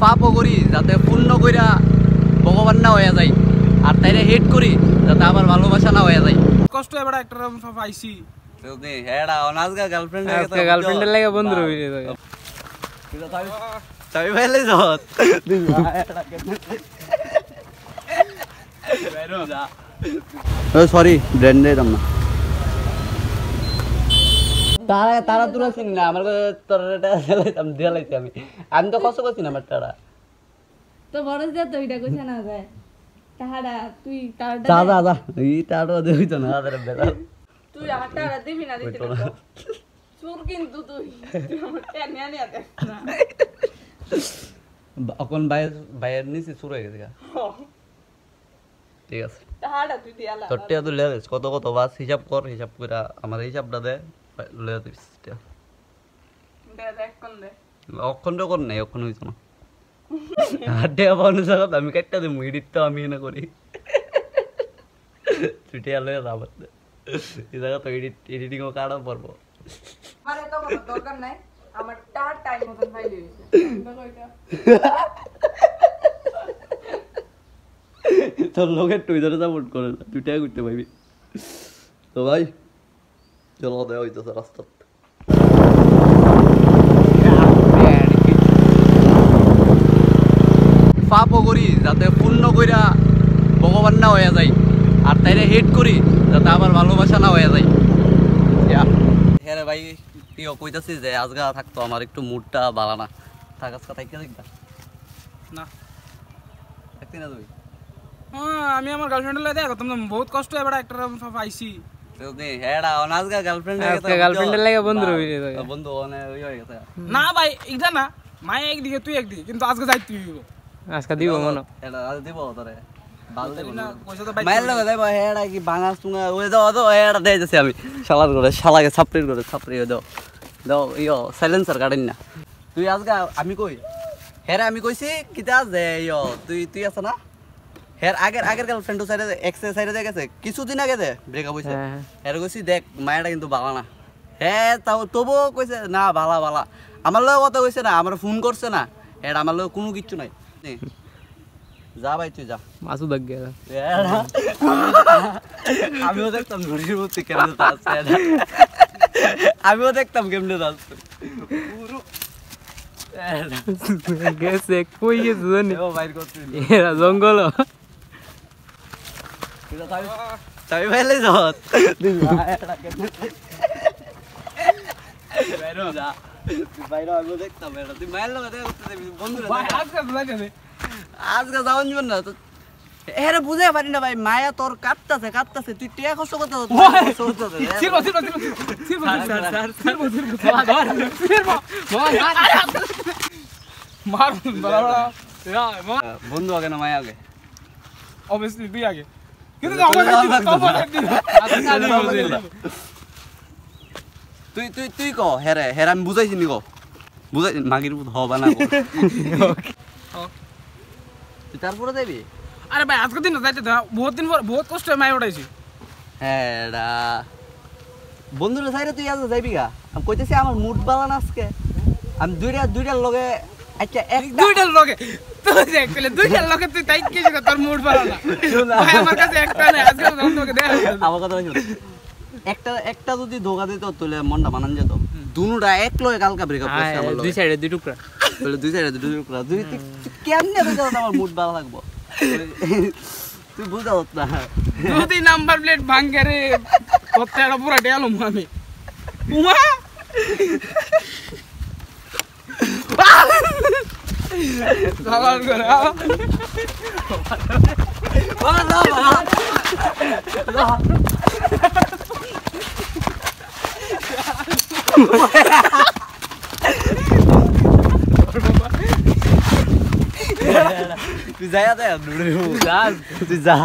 পাপও করি যাতে পূর্ণ কইরা ভগবান না হয়ে যায়, আর তাইরে হেট করি যাতে আবার ভালোবাসা না হয়ে যায়। কষ্ট এবার একটা পাইছি তুমি হেডা অনাজগা গার্লফ্রেন্ড হয়ে গেছে, গার্লফ্রেন্ডের লাগে বন্ধু রবি রে চাবি পাইলে যত সরি ব্র্যান্ড দিতাম না, তারা তারা তোরা চিনি না আমার তোর দিয়া লাইছি আমি তো কষ্ট করছি না আমার তারা তো বড় যা তো এটা কইছ না যায় তাহারা তুই তাহারা যা যা যা এই তাড়া দেইতো না আরে বেলা তুই আমার তাহারা দিবি না দিতে না চোর কিন্তু তুই আমার টেনে আনি আতে না এখন বাইরের নিচে শুরু হয়ে গেছে ঠিক আছে তাহারা তুই দিয়ালা তোর টিয়া তো লেগেছে কত কত বাস হিসাব কর, হিসাব করে আমার হিসাবটা দে লয়ে দিস দে দেখ কোন দে অক্ষণ তো কর নাই অক্ষণ হইতো না হাড্ডে পাওয়ানোর জায়গা আমি কাটটা দিই এডিটটা আমি না করি ছুটে আলো যাবার এই জায়গা তো এডিটিংও কাটা পড়বো আরে তো কোনো দরকার নাই আমার টার টাইম মতন ফাইল হইছে দেখো এটা তোর লোকের টুইটারে সাপোর্ট করে না টুইটারে করতে পারবি তো ভাই চলো দেওয়া হইতেছে রাস্তা পাপও করি যাতে পূর্ণ কইরা ভগবান না হয়ে যায়, আর তাইরে হেট করি যাতে আবার ভালোবাসা না হয়ে যায়। হ্যাঁ ভাই প্রিয় কইতাছি যে আজগা থাকতো আমার একটু মুডটা ভালো না, থাক আজকা থাকি দেখবা না থাকতি না তুমি? হ্যাঁ আমি আমার গার্লফ্রেন্ডের লাগে দেখো তুমি বহুত কষ্ট এবার একটা পাইছি হেডা অনাজগা গার্লফ্রেন্ড গার্লফ্রেন্ডের লাগে বন্ধু রবি রে বন্ধু মানে ওই হয়ে গেছে না ভাই এটা না মাই একদিকে তুই একদিকে কিন্তু আজকে যাই তুই আজকে দিব মনে এটা আজ দিব তোরে বাল দেব না পয়সা তো মাইল লাগে দেব হেডা কি বাঙাস তুঙ্গা ওই দাও দাও হেডা দেই যাচ্ছে আমি শালার করে শালাকে ছাপড়ির করে ছাপড়ি দাও দাও ইয়ো সাইলেন্সার কাটেন না তুই আজকে আমি কই হেরা আমি কইছি কিতা যে ইয়ো তুই আছে না হের আগের গার্লফ্রেন্ড সাইডে এক্স সাইডে দে গেছে কিছুদিন আগে দে ব্রেকআপ হইছে হের কইছি দেখ মায়াটা কিন্তু ভালো না হ্যাঁ তাও তবুও কইছে না ভালা ভালা আমার লগে কথা কইছে না আমার ফোন করছে না হের আমার লগে কোনো কিচ্ছু নাই যা ভাই তুই যা মাসু দাগ গেল আমিও দেখতাম ঘড়ির মধ্যে কেমনে যাচ্ছে আমিও দেখতাম কেমনে যাচ্ছে পুরো গেছে কই গেছে জানি ও বাইর করতে এরা জঙ্গল চাবি পাইলে যত বাইরে যা বাইরে আমিও দেখতাম এটা তুই মায়ের লগে বন্ধুরা আজকে যাওয়ান যাবেন না তো এরে বুঝে পারি না ভাই মায়া তোর কাটতাছে তুই টিয়া কষ্ট করতে বন্ধু আগে না মায়া আগে অবভিয়াসলি তুই আগে কিন্তু তুই ক হেরে হেরে আমি বুঝাইছি নি ক বুঝাই মাগির হবা না তুই তারপরে যাবি আরে ভাই আজকে দিন যাইতে বহুত দিন পর বহুত কষ্ট মাই উঠাইছি হ্যাঁ বন্ধুরা সাইরে তুই আজ যাইবি গা আমি কইতেছি আমার মুড ভালো না আজকে আমি দুইটার লগে আচ্ছা দুইটার লগে তুই দেখলে দুইটার লগে তুই তাই কি তোর মুড ভালো না ভাই আমার কাছে একটা নাই আজকে তোকে দেখ আমার কথা শুন একটা যদি ধোকা দিত তাহলে মনটা বানান যেত দুনুটা এক লগে কালকা ব্রেকআপ করছে আমার লগে দুই সাইডে দুই টুকরা বলে দুই সাইডে দুই টুকরা দুই কেমনে বুঝাও আমার মুড ভালো লাগবো তুই বুঝাও না যদি নাম্বার প্লেট ভাঙে রে কতটা পুরো ডেলাম আমি উমা গালার করে তুই যায়া দে তুই যা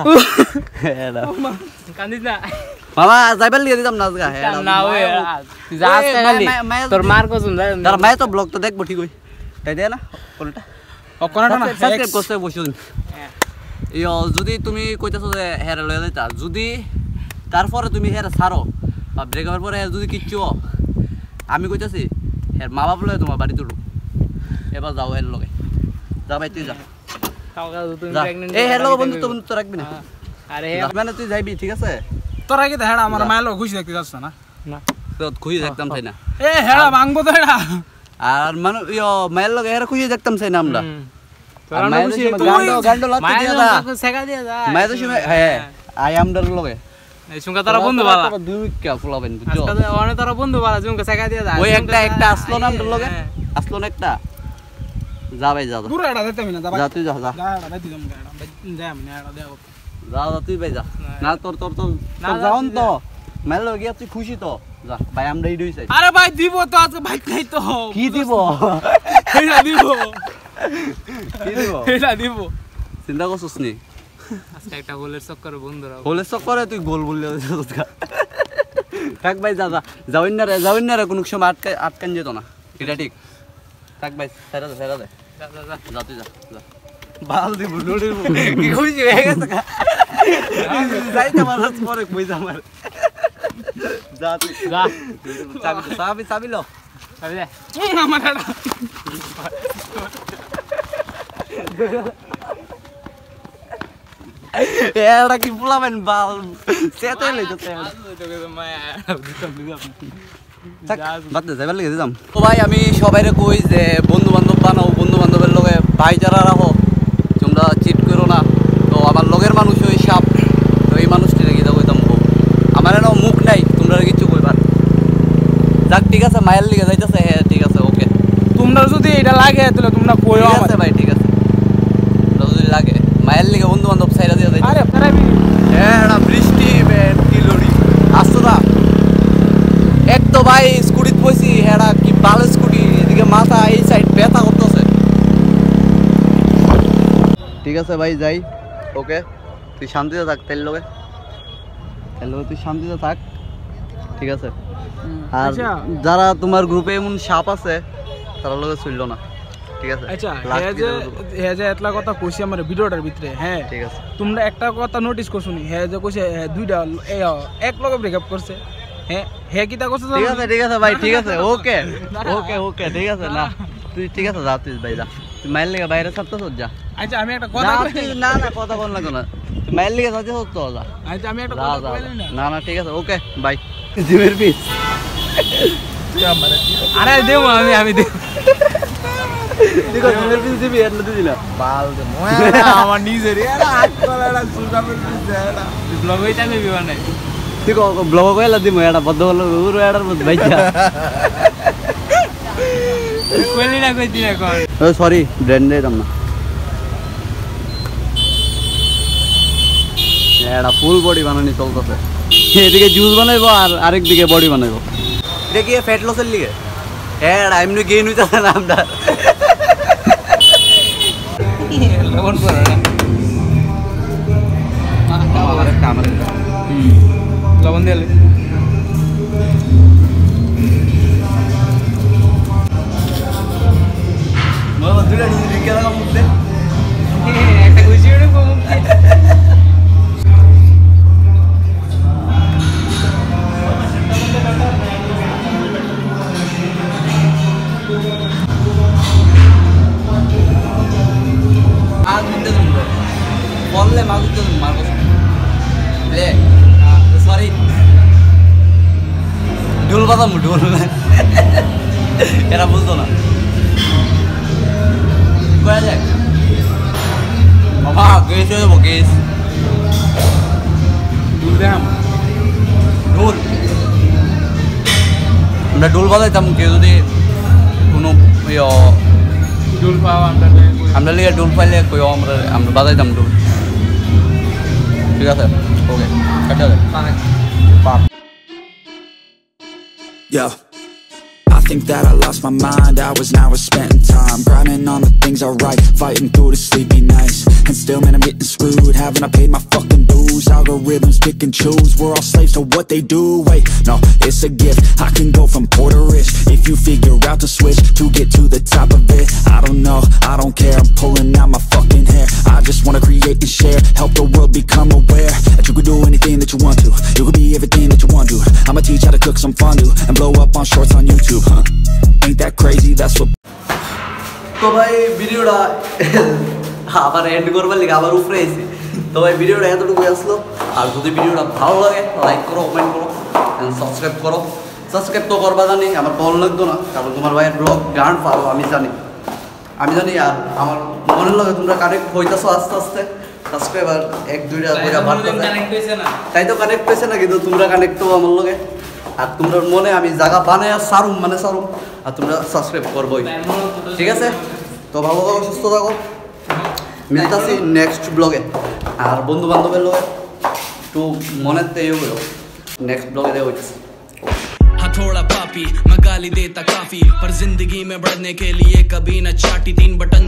কান্দিস না মামা যাইবার লিয়ে দিতাম না আজকে না ওই তুই যা আজকে খালি তোর মার কসম তার মায়ে তো ব্লগ তো দেখবো ঠিক হই তাই দে না কোনটা কোনটা না সাবস্ক্রাইব করতে বসুন ইয়ো যদি তুমি কইতাছো যে হেরে লয়ে যাইতা যদি তারপরে তুমি হেরে ছাড়ো বা ব্রেকআপের পরে যদি কিচ্ছু আমি কইতাছি হের মা বাপ লয়ে তোমার বাড়ি তুলো এবার যাও এর লগে যা ভাই তুই যা কালকা তুমি যা। প্রেগন্যান্ট এই হ্যালো বন্ধু তো রাখবি না আরে মানে তুই যাইবি ঠিক আছে তোরা কি হেড়া আমার মায়ের খুশি দেখতে যাচ্ছ না না তো খুঁজে দেখতাম চাই না এ হেড়া ভাঙবো তো হেড়া আর মানে মায়ের লগে এরা খুঁজে দেখতাম চাই না আমরা তোরা আর না মায়ের খুশি গান্ডো গান্ডো লাগতে মায়ের দিয়া দা কাছে শেখা দিয়া যা মায়ের তো সময় হ্যাঁ আই এম ডার লগে এই সুঙ্কা তারা বন্ধু বালা দুই কে ফুলাবেন বুঝছো আজকে অনেক তারা বন্ধু বালা সুঙ্কা শেখা দিয়া যা ওই একটা আসলো না আমটার লগে আসলো না একটা যা ভাই যা পুরো হেড়া দেখতে না যা তুই যা যা যা হেড়া দেখতে যাম হেড়া যা আমি হেড়া দেখো যা তুই ভাই যা না তোর যাওন তো মায়ের লগে গিয়া তুই খুশি তো যা ভাই আমরা রেডি হইছি আরে ভাই দিব তো আজকে বাইক নাই তো কি দিব হেড়া দিব কি দিব হেড়া দিব চিন্তা করছিস নি আজকে একটা গোলের চক্করে বন্ধুরা হলে সব করে তুই গোল বললে থাক ভাই যা যা যাওইন না রে কোনো সময় আটকান যেত না এটা ঠিক থাক ভাই সেরা দে যা যা তুই যা যা বাল দিব লোড়ে কি খুশি হয়ে গেছে যাই তো আমার পরে কই যা আমার যা তুই যা চাবি লো আরে যা আমার হেড়া এড়া কি ফুলাবেন বাল সেতে লইতে বাদ দে যাইবার লেগে যাম তো ভাই আমি সবাইরে কই যে বন্ধু বান্ধব বানাও বন্ধু বান্ধবের লগে ভাইচারা রাখো তোমরা চিট করো না তো আমার লগের মানুষ ওই সাপ তো এই মানুষটি রেখে দাও কইতাম আমার এনে মুখ নাই তোমরা কিছু কইবার যাক ঠিক আছে মায়ের লিগে যাইতেছে হ্যাঁ ঠিক আছে ওকে তোমরা যদি এটা লাগে তাহলে তোমরা কইও ঠিক আমার আছে ভাই ঠিক আছে তোমরা যদি লাগে মায়ের লিগে বন্ধু বান্ধব সাইরা দিয়া যাইতে আরে প্রাইভি হ্যাঁ বৃষ্টি বেন কি লড়ি আসতো না এক তো ভাই স্কুটিতে বসি হ্যাঁ কি ভালো স্কুটি এদিকে মাথা এই সাইড ব্যথা করতেছে ঠিক আছে ভাই যাই ওকে তুই শান্তিতে থাক তেল লগে তুই শান্তিতে থাক ঠিক আছে আর আচ্ছা। যারা তোমার গ্রুপে এমন সাপ আছে তারা লগে চলল না ঠিক আছে আচ্ছা Last হে যে এতলা কথা কইছি আমার ভিডিওটার ভিতরে হ্যাঁ ঠিক আছে তোমরা একটা কথা নোটিস করছো নি হে যে কইছে দুইটা এক লগে ব্রেকআপ করছে হ্যাঁ হে কিটা করছে ঠিক আছে ভাই ঠিক আছে ওকে ওকে ঠিক আছে না তুই ঠিক আছে যা তুই ভাই যা তুই মাইল লেগে বাইরে ছাড়তেছ যা আচ্ছা আমি একটা যা কথা তুই না কথা বল না কেন তুই মাইল লেগে যাচ্ছিস তো যা আচ্ছা আমি একটা যা কথা যা কইলি না না ঠিক আছে ওকে বাই জিমের পিস আরে দেব আমি দেব ঠিক আছে জিমের পিস দিবি এর দিবি না বাল দে আমার নিজের এরা হাত কলাটা সুগামের পিছে এরা ব্লগ হইতা নেবি মানে ঠিক আছে ব্লগ কইলা দিমু এটা বদ্ধ হলো উরু এটার মধ্যে বাইচা কইলি না কইতি না কোন ও সরি ব্র্যান্ড দিতাম না এটা ফুল বডি বানানি চলতেছে এদিকে জুস বানাইবো আর আরেক দিকে বডি বানাইবো এটা কি ফ্যাট লসের লিগে হ্যাঁ এমনি গেইন হইতাছে না আমরা লবণ পড়ে না লবণ দিলে একটা খুশি হয়ে মুক্তি বললে মাগুতে মারবো সরি ঢোল বাজাম ঢোল এরা বুঝতো না কয়া যাক বাবা গেস হয়ে যাবো গেস ঢোল আমরা ঢোল বাজাইতাম কেউ যদি কোনো ডুল পাওয়া আমরা লিগে ঢোল পাইলে কই আমরা বাজাইতাম ঢোল ঠিক আছে ওকে কাটা দে পাপ Yo, I think that I lost my mind. Hours now I spent time grinding on the things I write, fighting through the sleepy nights. And still, man, I'm getting screwed. Haven't I paid my fucking dues? Algorithms pick and choose. We're all slaves to what they do. Wait, no, it's a gift. I can go from poor to rich if you figure out the switch to get to the top of it. I don't know, I don't care. I'm pulling out my fucking hair. I just wanna create and share, help the world become aware that you can do anything that you want to. You can be everything that you want to. I'ma teach how to cook some fondue and blow up on shorts on YouTube. Ain't that crazy? That's what. তো তো ভাই ভিডিওটা আবার and করবার লিগে আবার উপরে আইছি। তো ভাই ভিডিওটা এতটুকু আসলো। আর যদি ভিডিওটা ভালো লাগে লাইক করো, কমেন্ট করো, সাবস্ক্রাইব করো। সাবস্ক্রাইব তো করবা জানি, আমার ভালো লাগতো না, কারণ তোমার ভাইয়ের ব্লগ গান পারো আমি জানি। আর আমার মনের লাগে তোমরা কানেক্ট হইতেছো আস্তে আস্তে। সাবস্ক্রাইবার 1-2টা করে বাড়তেছে, তাই তো কানেক্ট হয়েছে না, কিন্তু তোমরা কানেক্ট তো আমার লগে। আর তোমরা মনে আমি জায়গা বানায় সারুম, আর তোমরা সাবস্ক্রাইব করবোই, ঠিক আছে? তো ভালো থাকো, সুস্থ থাকো, মিলতাছি নেক্সট ব্লগে। আর বন্ধু বান্ধবের লগে একটু মনের তো ইয়ে হলো, নেক্সট ব্লগে দেওয়া হইতেছে। थोड़ा पापी मैं गाली देता काफी, पर जिंदगी में बढ़ने के लिए कभी न चाटी 3 बटन